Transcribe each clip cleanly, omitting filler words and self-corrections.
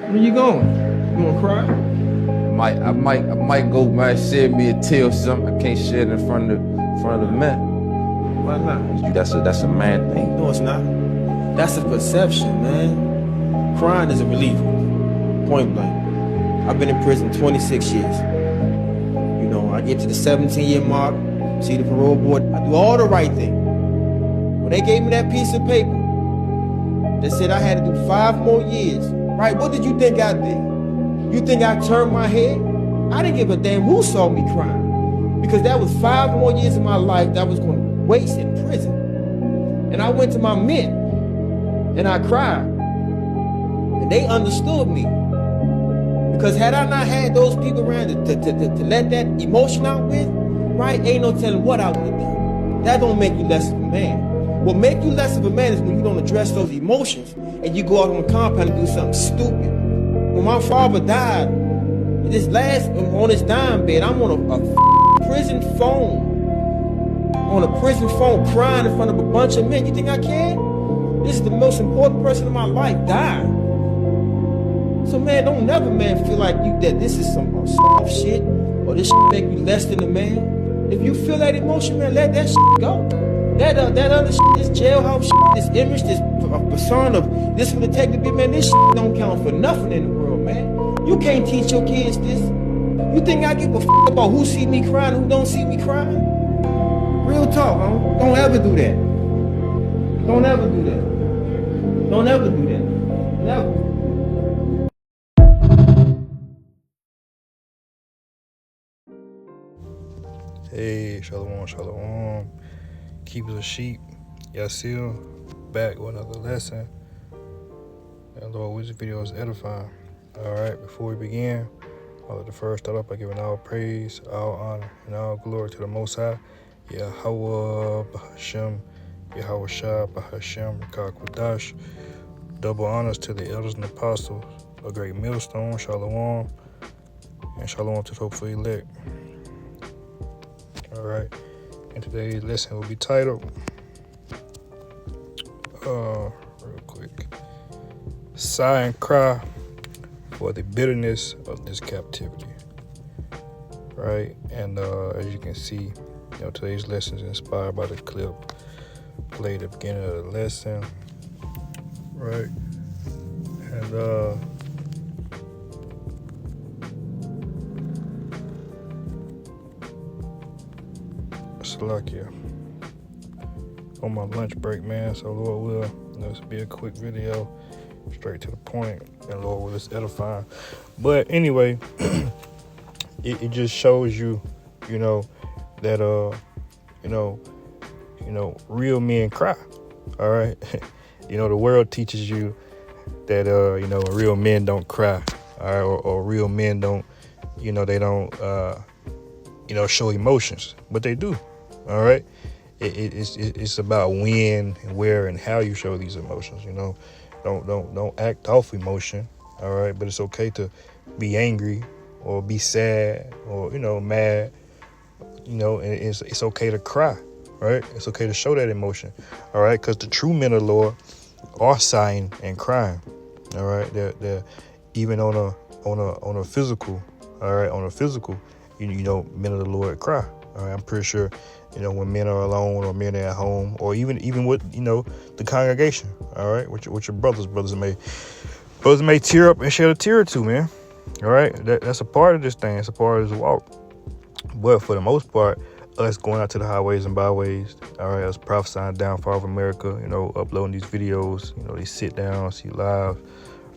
Where you going? You gonna cry? I might go, man, shed me a tear or something. I can't shed in front of the men. Why not? That's a man thing. No, it's not. That's a perception, man. Crying is a reliever. Point blank. I've been in prison 26 years. You know, I get to the 17-year mark, see the parole board, I do all the right things. When they gave me that piece of paper, they said I had to do 5 more years. Right, what did you think I did? You think I turned my head? I didn't give a damn who saw me crying. Because that was 5 more years of my life that I was going to waste in prison. And I went to my men, and I cried. And they understood me. Because had I not had those people around to let that emotion out with, right, ain't no telling what I would have done. That don't make you less of a man. What make you less of a man is when you don't address those emotions and you go out on the compound and do something stupid. When my father died, on his dying bed, I'm on a prison phone. On a prison phone crying in front of a bunch of men. You think I care? This is the most important person in my life died. So man, don't never man feel like that this is some soft shit or this shit make you less than a man. If you feel that emotion, man, let that shit go. That other shit, this jailhouse shit, this image, this persona of this would take the big man, this shit don't count for nothing in the world, man. You can't teach your kids this. You think I give a fuck about who see me crying, who don't see me crying? Real talk, huh? Don't ever do that. Don't ever do that. Don't ever do that. Never. Hey, shalom. Keepers of sheep, Yasil, back with another lesson. And Lord, which video is edifying. Alright, before we begin, I'll let the first start off by giving all praise, all honor, and all glory to the Most High, Yahweh, Bahashem, Yahweh Shah, Bahashem, Rakakwadash. Double honors to the elders and apostles, a great millstone, shalom, and shalom to the hopeful elect. Alright, and today's lesson will be titled, real quick, Sigh and Cry for the Bitterness of this Captivity. Right, and as you can see, today's lesson is inspired by the clip played at the beginning of the lesson. Right, and Salakia. On my lunch break, man, so Lord will, this be a quick video, straight to the point, and Lord will, it's edifying. But anyway, it just shows you, that real men cry. All right, the world teaches you that real men don't cry, all right, or real men don't, they don't show emotions, but they do. All right, it's about when and where and how you show these emotions. Don't act off emotion. All right, but it's okay to be angry or be sad or mad. And it's okay to cry. Right, it's okay to show that emotion. All right, because the true men of the Lord are sighing and crying. All right, they're even on a physical. All right, on a physical, men of the Lord cry. All right, I'm pretty sure, when men are alone or men are at home or even with, the congregation. All right, with your brothers may tear up and shed a tear or two, man. All right, that's a part of this thing. It's a part of this walk. But for the most part, us going out to the highways and byways, all right, us prophesying downfall of America, uploading these videos, they sit down, see live,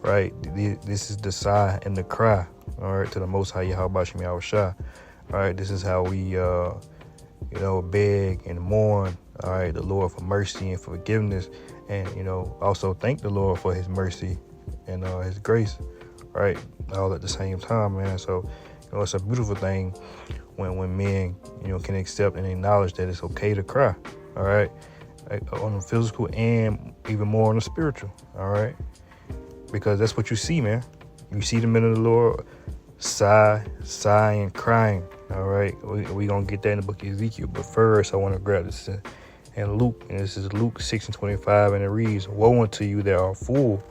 right? This is the sigh and the cry, all right, to the Most High Yahweh Yahweh Shah. All right, this is how we, beg and mourn, all right, the Lord for mercy and forgiveness, and, also thank the Lord for his mercy and his grace, right, all at the same time, man. So, it's a beautiful thing when men, can accept and acknowledge that it's okay to cry, all right, on the physical and even more on the spiritual, all right, because that's what you see, man. You see the men of the Lord sighing, crying. All right, we gonna get that in the book of Ezekiel. But first, I want to grab this in Luke, and this is Luke 6:25, and it reads, "Woe unto you that are full,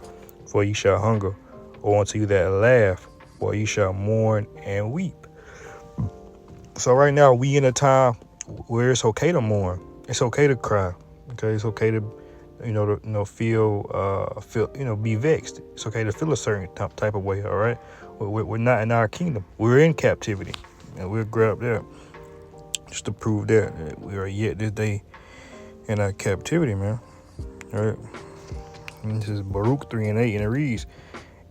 for ye shall hunger. or unto you that laugh, for you shall mourn and weep. So right now we in a time where it's okay to mourn. It's okay to cry. Okay, it's okay to feel be vexed. It's okay to feel a certain type of way. All right, we're not in our kingdom. We're in captivity, and we'll grab that just to prove that we are yet this day in our captivity, man. All right, and this is Baruch 3:8, and it reads,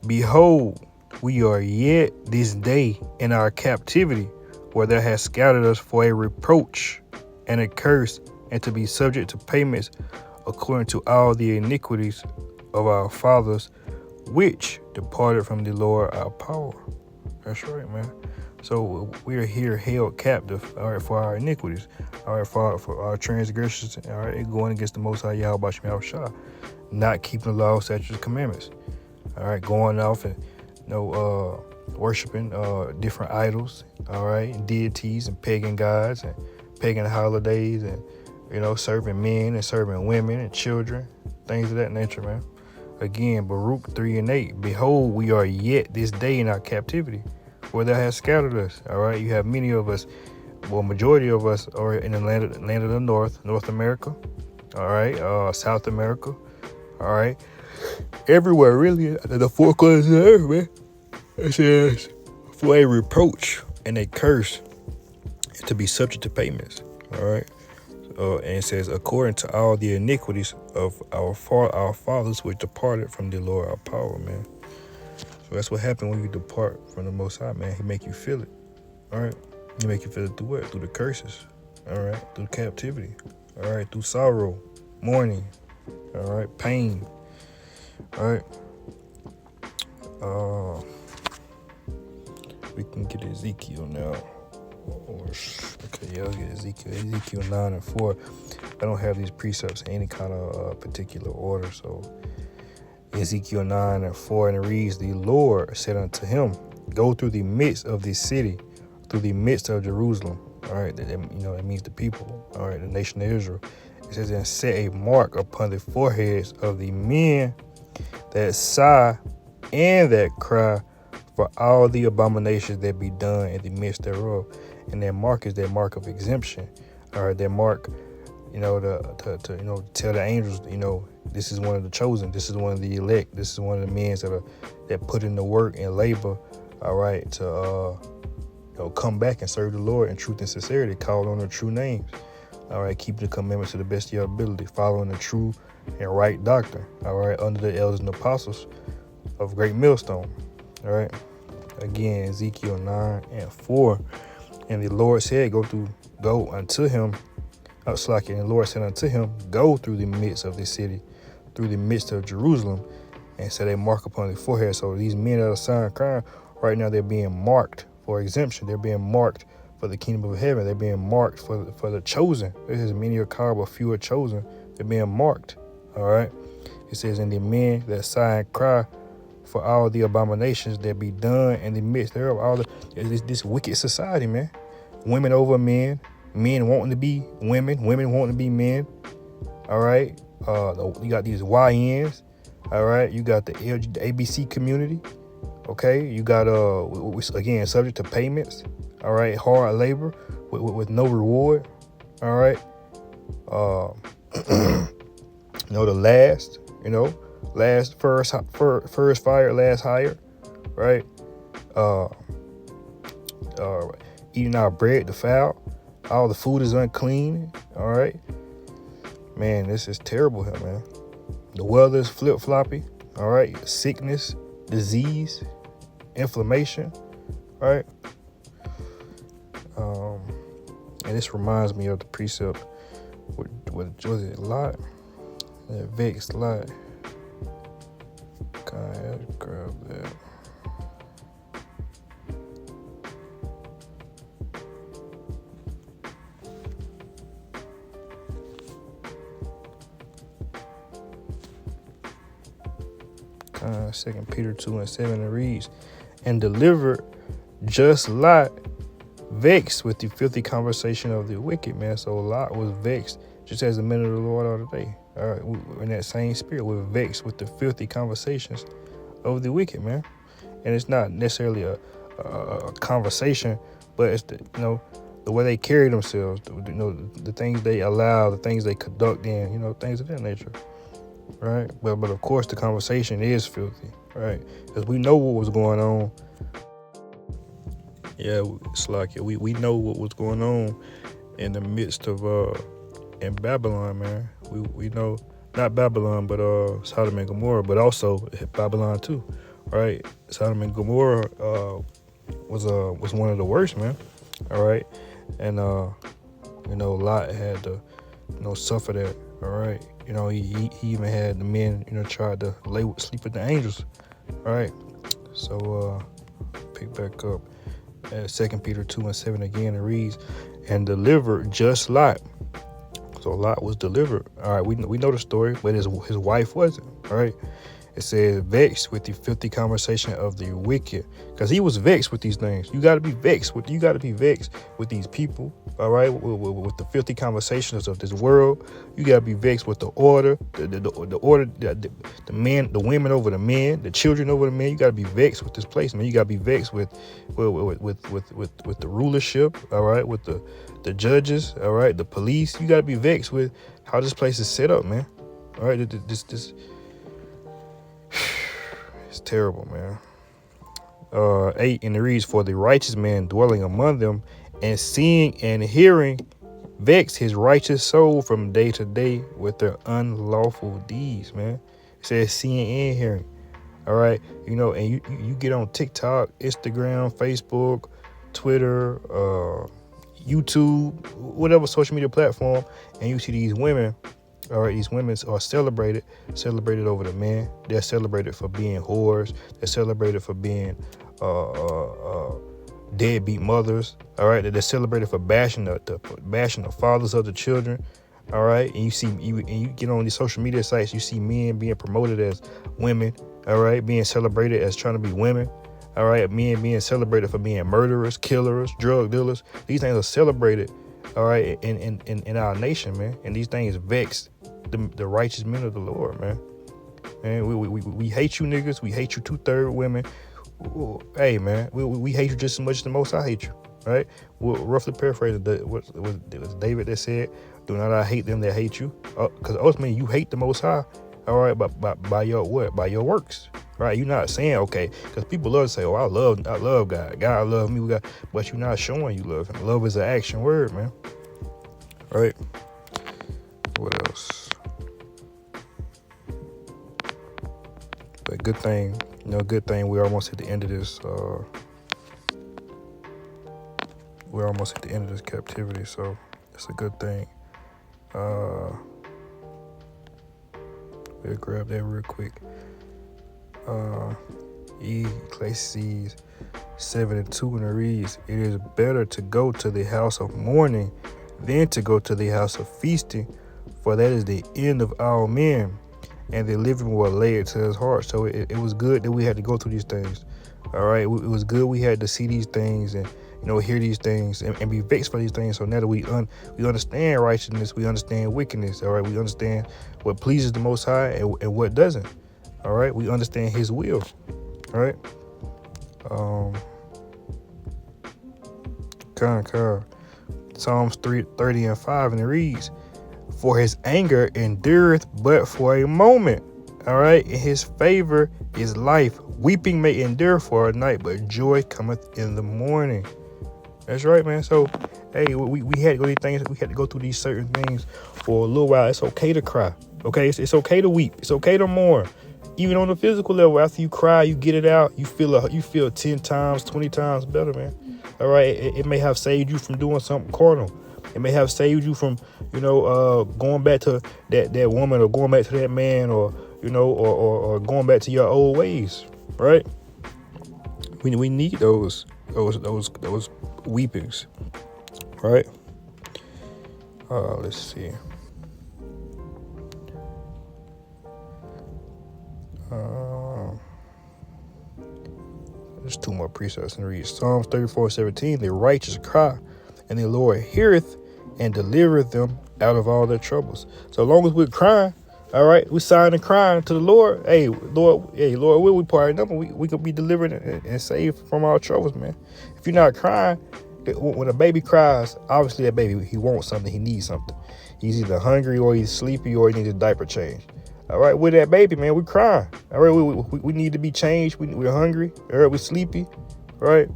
"Behold, we are yet this day in our captivity, where thou hast scattered us for a reproach and a curse, and to be subject to payments according to all the iniquities of our fathers, which departed from the Lord our power." That's right, man. So we are here held captive, all right, for our iniquities, all right, for our transgressions, all right, going against the Most High Yahweh Shem Shah, not keeping the law, statutes, and commandments, all right, going off and worshiping different idols, all right, and deities and pagan gods and pagan holidays, and serving men and serving women and children, things of that nature, man. Again, Baruch 3:8, "Behold, we are yet this day in our captivity, where thou hast scattered us." All right, you have many of us, well, majority of us are in the land of the North America, all right, South America, all right, everywhere really, the four corners of the earth, man. It says, for a reproach and a curse, to be subject to payments, all right. And it says, according to all the iniquities of our fathers, which departed from the Lord our power, man. So that's what happened when you depart from the Most High, man. He make you feel it, all right. He make you feel it through what? Through the curses, all right. Through captivity, all right. Through sorrow, mourning, all right. Pain, all right. We can get Ezekiel now. Okay, yeah, let's get Ezekiel 9:4. I don't have these precepts in any kind of particular order, so Ezekiel 9:4, and it reads, "The Lord said unto him, go through the midst of this city, through the midst of Jerusalem." All right, that means the people, all right, the nation of Israel. It says, "And set a mark upon the foreheads of the men that sigh and that cry for all the abominations that be done in the midst thereof." And that mark is that mark of exemption. All right, that mark, to tell the angels, this is one of the chosen, this is one of the elect, this is one of the men that put in the work and labor, all right, to come back and serve the Lord in truth and sincerity, call on the true names, all right, keep the commandments to the best of your ability, following the true and right doctrine, all right, under the elders and apostles of Great Millstone, all right. Again, Ezekiel 9:4, "And the Lord said, go unto him, and the Lord said unto him, go through the midst of the city, through the midst of Jerusalem, and set a mark upon the forehead." So these men that are sighing crying right now, they're being marked for exemption. They're being marked for the kingdom of heaven. They're being marked for the chosen. There's many are called, but few are chosen. They're being marked. All right. It says, "And the men that sigh and cry for all the abominations that be done in the midst thereof," all this wicked society, man. Women over men, men wanting to be women wanting to be men. All right. You got these YNs. All right. You got the ABC community. Okay. You got again, subject to payments. All right. Hard labor with no reward. All right. The last first fired, last hired, right? Eating our bread defiled, all the food is unclean, all right? Man, this is terrible here, man. The weather is flip-floppy, all right? Sickness, disease, inflammation, right? And this reminds me of the precept, what was it, Lot? That vexed Lot. Let's grab that. Second Peter 2:7, it reads, "And delivered just Lot, vexed with the filthy conversation of the wicked," man. So Lot was vexed, just as the men of the Lord are today. All right, in that same spirit, we're vexed with the filthy conversations of the wicked, man. and it's not necessarily a conversation, but it's the way they carry themselves, the things they allow, the things they conduct in, things of that nature, right? But of course the conversation is filthy, right? Because we know what was going on. Yeah, it's like we know what was going on in the midst of in Babylon, man. We know not Babylon, but Sodom and Gomorrah, but also Babylon too, right? Sodom and Gomorrah was one of the worst, man. All right, and Lot had to suffer that. All right, he even had the men tried to sleep with the angels. All right, so pick back up at 2 Peter 2:7 again. It reads, and delivered just Lot. So Lot was delivered. All right, we know the story, but his wife wasn't. All right, it says vexed with the filthy conversation of the wicked, because he was vexed with these things. You got to be vexed with these people. All right, with the filthy conversations of this world. You got to be vexed with the order, the order, the men, the women over the men, the children over the men. You got to be vexed with this place, man. You got to be vexed with the rulership. All right, with the judges. All right, the police. You got to be vexed with how this place is set up, man. All right, this. It's terrible, man. 8, and it reads, for the righteous man dwelling among them, and seeing and hearing, vex his righteous soul from day to day with their unlawful deeds, man. It says seeing and hearing. All right, and you get on TikTok, Instagram, Facebook, Twitter, YouTube, whatever social media platform, and you see these women. All right, these women are celebrated over the men. They're celebrated for being whores. They're celebrated for being deadbeat mothers. All right, they're celebrated for bashing the fathers of the children. All right, and you get on these social media sites, you see men being promoted as women. All right, being celebrated as trying to be women. All right, men being celebrated for being murderers, killers, drug dealers. These things are celebrated. All right, in our nation, man, and these things vex the righteous men of the Lord, man. And we hate you niggas. We hate you 2/3 women. Hey, man, we hate you just as much as the Most High hate you, right? We'll roughly paraphrase it was David that said, "Do not I hate them that hate you?" Because ultimately you hate the Most High. All right, by your what? By your works, right? You're not saying okay, because people love to say, "Oh, I love God. God love me." But you're not showing you love Him. Love is an action word, man. All right. What else? But good thing we're almost at the end of this. We're almost at the end of this captivity, so it's a good thing. We'll grab that real quick. Ecclesiastes 7:2, and it reads, it is better to go to the house of mourning than to go to the house of feasting, for that is the end of all men, and the living will lay it to his heart. So it was good that we had to go through these things. All right, it was good we had to see these things and hear these things and be vexed for these things. So now that we understand righteousness, we understand wickedness. All right, we understand what pleases the Most High and what doesn't. All right, we understand His will. All right. Psalms 30:5, and it reads, for His anger endureth but for a moment. All right, and His favor is life. Weeping may endure for a night, but joy cometh in the morning. That's right, man. So, hey, we had to go these things. We had to go through these certain things for a little while. It's okay to cry. Okay, it's okay to weep. It's okay to mourn. Even on the physical level, after you cry, you get it out. You feel 10 times, 20 times better, man. All right, it may have saved you from doing something carnal. It may have saved you from, going back to that woman, or going back to that man, or or going back to your old ways, right? We need those weepings, right? Let's see. There's 2 more precepts and read Psalms 34:17. The righteous cry, and the Lord heareth and delivereth them out of all their troubles. So as long as we're crying, All right, we sighing and crying to the Lord. Hey, Lord, will we part number? We could be delivered and saved from our troubles, man. If you're not crying, when a baby cries, obviously that baby, he wants something, he needs something. He's either hungry or he's sleepy or he needs a diaper change. All right, with that baby, man, we crying. All right, we need to be changed. We're hungry. All right, we're sleepy. All right.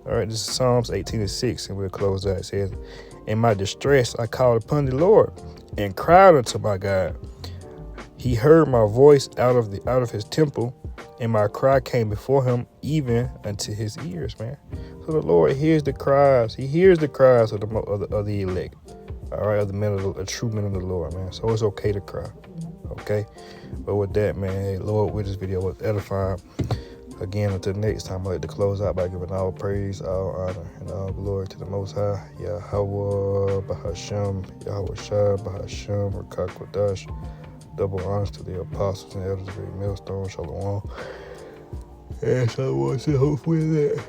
All right, this is Psalms 18:6, and we'll close out. It says, in my distress, I called upon the Lord and cried unto my God. He heard my voice out of his temple, and my cry came before him, even unto his ears, man. So the Lord hears the cries. He hears the cries of the elect. All right, of the men of the true men of the Lord, man. So it's okay to cry. Okay, but with that, man, hey, Lord, with this video was edifying. Again, until next time, I'd like to close out by giving all praise, all honor, and all glory to the Most High, Yahweh, Bahashem, Yahweh Shai, Bahashem, Rakakwadash. Double honors to the apostles and elders of the millstone, Shalom. And Shalom, hopefully that.